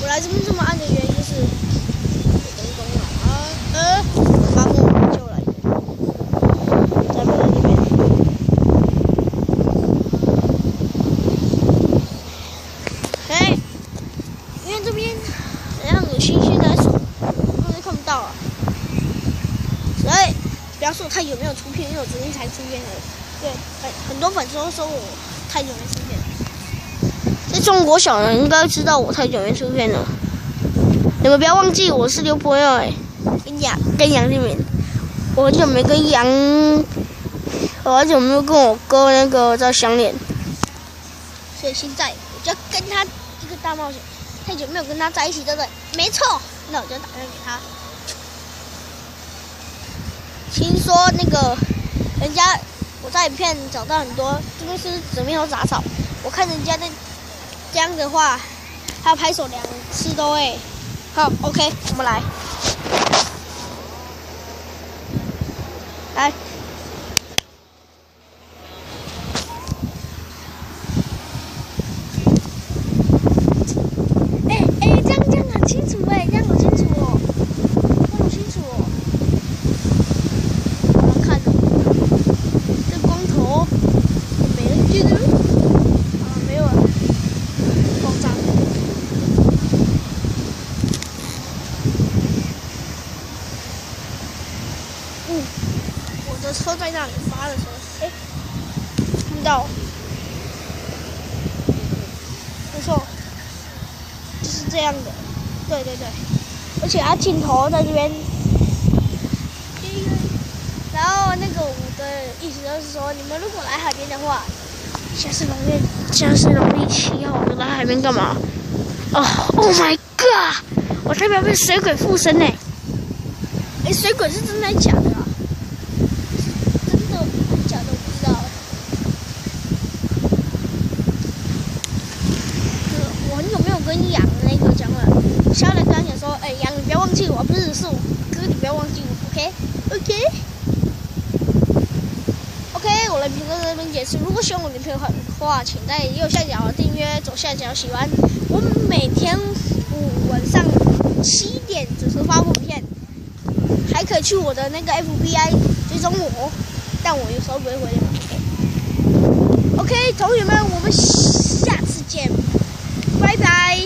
我来这边这么暗的原因就是灯光啊，把我救来的，在门里面。哎，因为这边这样子星星在数，根本看不到啊。所以不要说我太久没有出片，因为我昨天才出片的。对，很多粉丝都说我太久没出片。在中国小人应该知道我太久没出片了。你们不要忘记我是刘朋友跟杨立敏，我很久没跟我很久没有跟我哥那个在相恋，所以现在我就要跟他一个大冒险。太久没有跟他在一起，对不对？没错，那我就打电话给他。听说那个人家我在影片找到很多，这边是紫猕猴杂草，我看人家那这样的话，他拍手2次都会。好 ，OK， 我们来。这样很清楚哎，这样好清楚哦，好清楚哦。好难看哦，这光头没人记得。没有了，爆炸。我的车在那里发的时候，看到，没错，就是这样的，对，而且它镜头在这边，然后那个我的意思就是说，你们如果来海边的话，现在是农历7号，我来海边干嘛？Oh my god！ 我代表被水鬼附身呢。水鬼是真的还是假的啊？真的还是假的我不知道。我很久没有跟杨那个讲了，下来跟他讲说，杨你不要忘记我，不是我哥，你不要忘记我 ，OK， 我的评论在这边结束。如果喜欢我的影片的话，请在右下角订阅，左下角喜欢。我每天晚上7点准时发布影片。还可以去我的那个 FBI 追踪我，但我有时候不会回的。OK， 同学们，我们下次见，拜拜。